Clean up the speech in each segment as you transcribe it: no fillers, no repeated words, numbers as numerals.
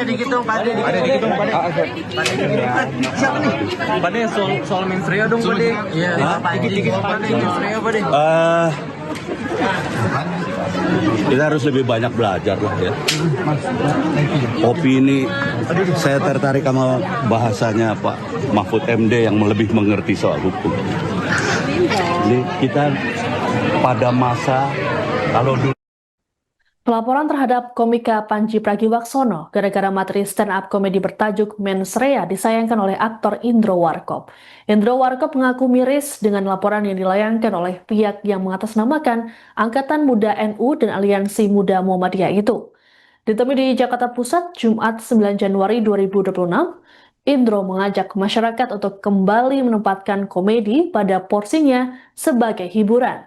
dikit dong, Pade. Siapa nih? Pade soal mensrea dong, Pade. Iya, dikit Pade, mensrea, Pade. Kita harus lebih banyak belajar lah ya. Opini, saya tertarik sama bahasanya Pak Mahfud MD yang lebih mengerti soal hukum. Jadi kita pada masa kalau dulu Pelaporan terhadap komika Panji Pragiwaksono gara-gara materi stand-up komedi bertajuk Mensrea disayangkan oleh aktor Indro Warkop. Indro Warkop mengaku miris dengan laporan yang dilayangkan oleh pihak yang mengatasnamakan Angkatan Muda NU dan Aliansi Muda Muhammadiyah itu. Ditemui di Jakarta Pusat, Jumat 9 Januari 2026, Indro mengajak masyarakat untuk kembali menempatkan komedi pada porsinya sebagai hiburan.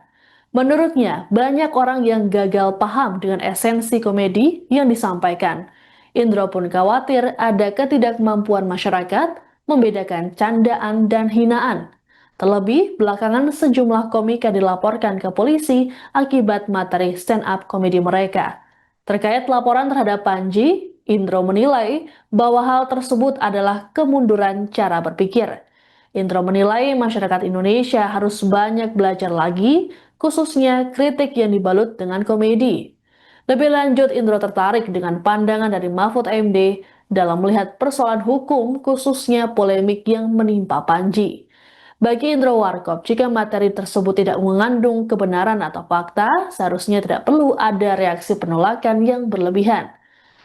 Menurutnya, banyak orang yang gagal paham dengan esensi komedi yang disampaikan. Indro pun khawatir ada ketidakmampuan masyarakat membedakan candaan dan hinaan. Terlebih, belakangan sejumlah komika dilaporkan ke polisi akibat materi stand-up komedi mereka. Terkait laporan terhadap Panji, Indro menilai bahwa hal tersebut adalah kemunduran cara berpikir. Indro menilai masyarakat Indonesia harus banyak belajar lagi, khususnya kritik yang dibalut dengan komedi. Lebih lanjut, Indro tertarik dengan pandangan dari Mahfud MD dalam melihat persoalan hukum, khususnya polemik yang menimpa Panji. Bagi Indro Warkop, jika materi tersebut tidak mengandung kebenaran atau fakta, seharusnya tidak perlu ada reaksi penolakan yang berlebihan.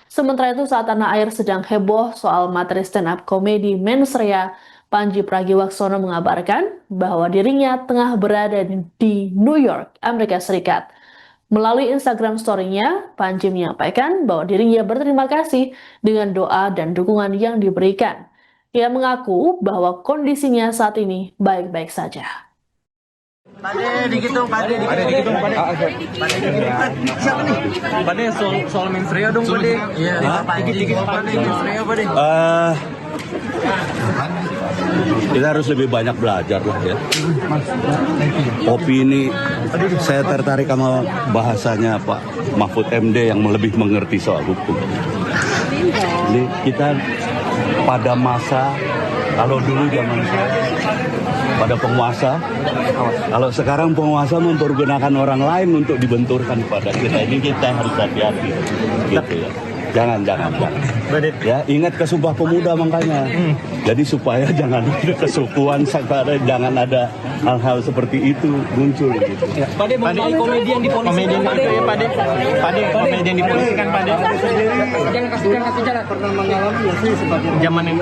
Sementara itu, saat tanah air sedang heboh soal materi stand-up komedi Mensrea, Panji Pragiwaksono mengabarkan bahwa dirinya tengah berada di New York, Amerika Serikat. Melalui Instagram story-nya, Panji menyampaikan bahwa dirinya berterima kasih dengan doa dan dukungan yang diberikan. Ia mengaku bahwa kondisinya saat ini baik-baik saja. Pade, dikit dong, Pade. Siapa nih? Pade soal mensrea dong, Pade. Iya, dikit Pade, mensrea, Pade. kita harus lebih banyak belajar lah ya. Opini, saya tertarik sama bahasanya Pak Mahfud MD yang lebih mengerti soal hukum. Jadi kita pada masa, kalau dulu zaman saya pada penguasa, kalau sekarang penguasa mempergunakan orang lain untuk dibenturkan pada kita, ini kita harus hati-hati gitu ya. Jangan. Ya, ingat ke Sumpah Pemuda makanya. Jadi supaya jangan ada kesukuan, jangan ada hal-hal seperti itu muncul gitu. Ya. Pade komedian di polisi kan, Pade. Pade komedian di polisi kan, Pade. Jangan kasih jalan. Pernah mengalami nggak sih sebagai zaman yang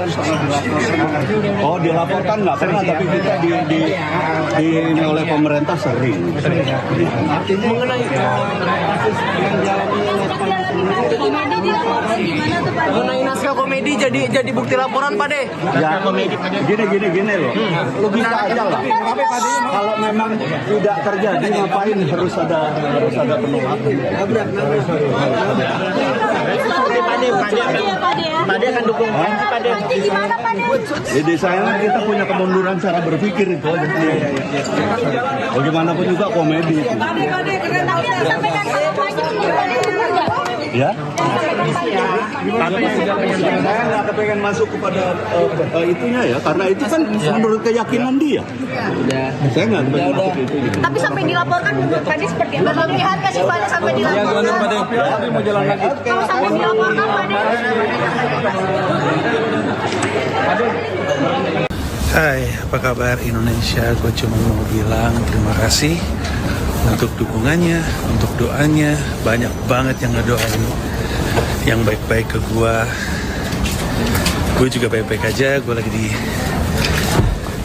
Oh, dilaporkan nggak pernah, tapi kita ini oleh pemerintah sering. Artinya mengenai mengenai naskah komedi jadi bukti laporan, Pade. Ya, gini loh. Logika aja lah. Kalau memang tidak terjadi, ngapain harus ada penolakan? Pade akan dukung Panji, Pade. Gimana, Pade? Jadi saya kita punya kemunduran cara berpikir itu aja. Bagaimanapun juga komedi. Pade, keren. Tapi yang sampaikan kalau Panji Ya. Saya nggak kepengen masuk kepada itunya ya, karena itu kan menurut keyakinan dia. Saya nggak kepengen masuk itu. Tapi sampai dilaporkan menurut Pade seperti apa? Berlebihan nggak sih Pade sampai dilaporkan? Mau jalan lagi. Kalau sampai dilaporkan Pade? Hai, apa kabar Indonesia? Gue cuma mau bilang terima kasih untuk dukungannya, untuk doanya. Banyak banget yang ngedoain yang baik-baik ke gue. Gue juga baik-baik aja. Gue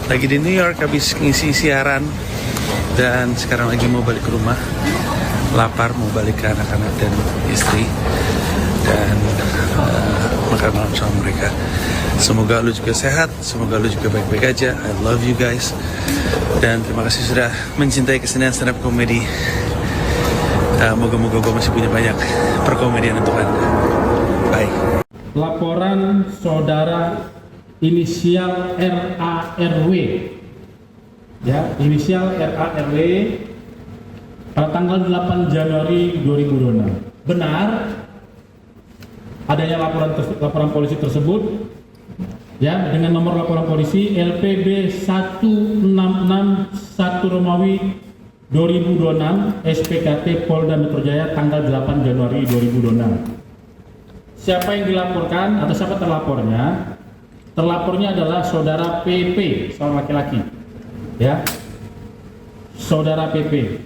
lagi di New York habis ngisi siaran dan sekarang lagi mau balik ke rumah. Lapar, mau balik ke anak-anak dan istri dan makan malam sama mereka. Semoga lu juga sehat, semoga lu juga baik-baik aja. I love you guys. Dan terima kasih sudah mencintai kesenian stand up comedy. Moga-moga gue masih punya banyak perkomedian untuk Anda. Bye. Laporan saudara inisial RARW, ya, inisial RARW pada tanggal 8 Januari 2026. Benar adanya laporan polisi tersebut, ya, dengan nomor laporan polisi LPB 1661 Romawi 2026 SPKT Polda Metro Jaya tanggal 8 Januari 2026. Siapa yang dilaporkan atau siapa terlapornya? Terlapornya adalah saudara PP, seorang laki-laki, ya, saudara PP.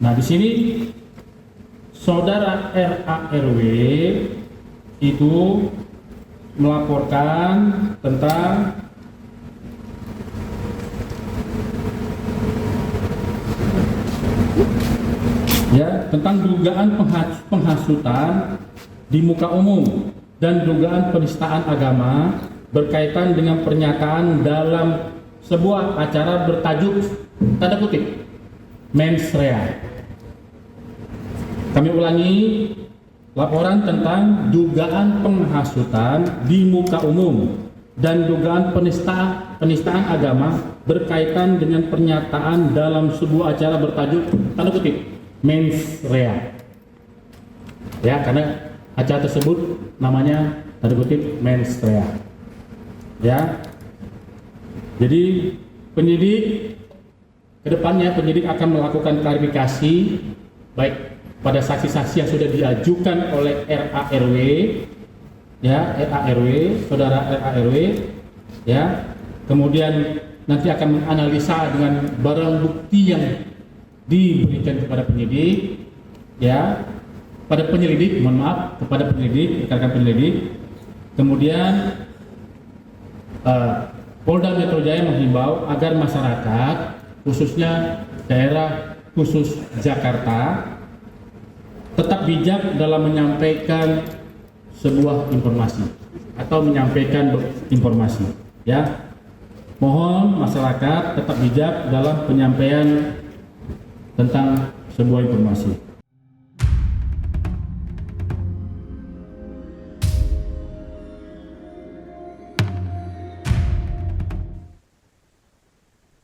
Nah, di sini saudara RARW itu melaporkan tentang dugaan penghasutan di muka umum dan dugaan penistaan agama berkaitan dengan pernyataan dalam sebuah acara bertajuk tanda kutip mens rea. Kami ulangi, laporan tentang dugaan penghasutan di muka umum dan dugaan penistaan agama berkaitan dengan pernyataan dalam sebuah acara bertajuk tanda kutip mens rea. Ya, karena acara tersebut namanya tanda kutip mens rea. Ya, jadi penyidik kedepannya akan melakukan klarifikasi baik pada saksi-saksi yang sudah diajukan oleh RARW, ya, RARW, saudara RARW, ya, kemudian nanti akan menganalisa dengan barang bukti yang diberikan kepada penyidik, ya, kepada penyelidik, rekan penyelidik. Kemudian Polda Metro Jaya menghimbau agar masyarakat, khususnya daerah khusus Jakarta, tetap bijak dalam menyampaikan sebuah informasi atau menyampaikan informasi. Ya, mohon masyarakat tetap bijak dalam penyampaian tentang sebuah informasi.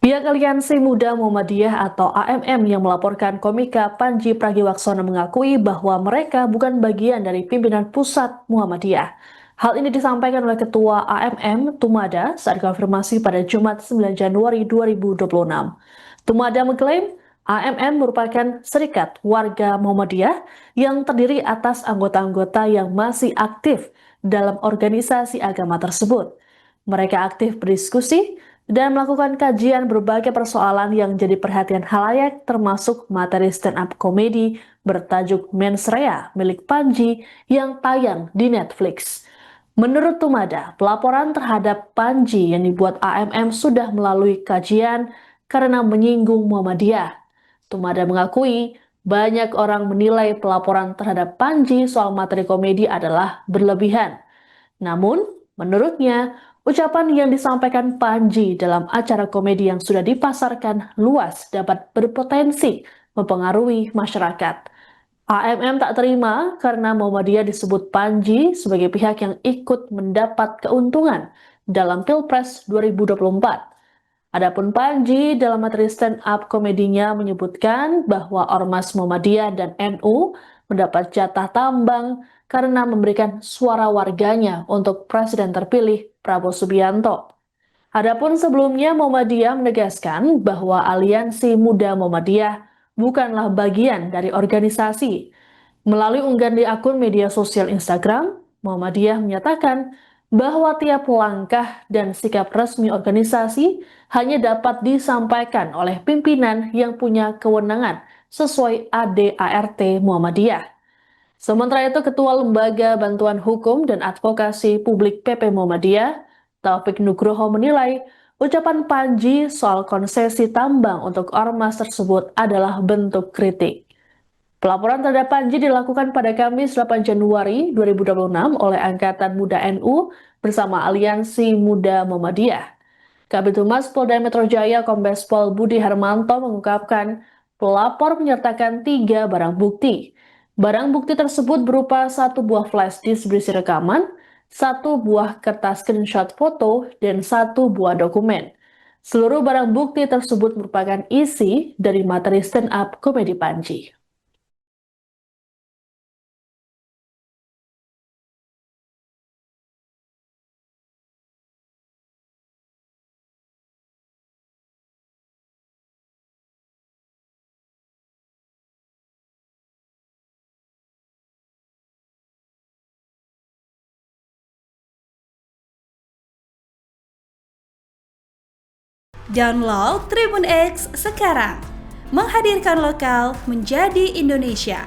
Pihak Aliansi Muda Muhammadiyah atau AMM yang melaporkan komika Panji Pragiwaksono mengakui bahwa mereka bukan bagian dari pimpinan pusat Muhammadiyah. Hal ini disampaikan oleh Ketua AMM Tumada saat konfirmasi pada Jumat 9 Januari 2026. Tumada mengklaim AMM merupakan serikat warga Muhammadiyah yang terdiri atas anggota-anggota yang masih aktif dalam organisasi agama tersebut. Mereka aktif berdiskusi dan melakukan kajian berbagai persoalan yang jadi perhatian khalayak, termasuk materi stand-up komedi bertajuk Mens Rea milik Panji yang tayang di Netflix. Menurut Tumada, pelaporan terhadap Panji yang dibuat AMM sudah melalui kajian karena menyinggung Muhammadiyah. Tumada mengakui banyak orang menilai pelaporan terhadap Panji soal materi komedi adalah berlebihan. Namun, menurutnya, ucapan yang disampaikan Panji dalam acara komedi yang sudah dipasarkan luas dapat berpotensi mempengaruhi masyarakat. AMM tak terima karena Muhammadiyah disebut Panji sebagai pihak yang ikut mendapat keuntungan dalam Pilpres 2024. Adapun Panji dalam materi stand-up komedinya menyebutkan bahwa Ormas Muhammadiyah dan NU mendapat jatah tambang karena memberikan suara warganya untuk Presiden terpilih Prabowo Subianto. Adapun sebelumnya Muhammadiyah menegaskan bahwa Aliansi Muda Muhammadiyah bukanlah bagian dari organisasi. Melalui unggahan di akun media sosial Instagram, Muhammadiyah menyatakan bahwa tiap langkah dan sikap resmi organisasi hanya dapat disampaikan oleh pimpinan yang punya kewenangan sesuai ADART Muhammadiyah. Sementara itu, Ketua Lembaga Bantuan Hukum dan Advokasi Publik PP Muhammadiyah, Taufik Nugroho menilai ucapan Panji soal konsesi tambang untuk ormas tersebut adalah bentuk kritik. Pelaporan terhadap Panji dilakukan pada Kamis 8 Januari 2026 oleh Angkatan Muda NU bersama Aliansi Muda Muhammadiyah. Kabid Humas Polda Metro Jaya Kombes Pol Budi Harmanto mengungkapkan pelapor menyertakan 3 barang bukti. Barang bukti tersebut berupa 1 buah flash disk berisi rekaman, 1 buah kertas screenshot foto, dan 1 buah dokumen. Seluruh barang bukti tersebut merupakan isi dari materi stand-up komedi Panji. Download Tribun X sekarang. Menghadirkan lokal menjadi Indonesia.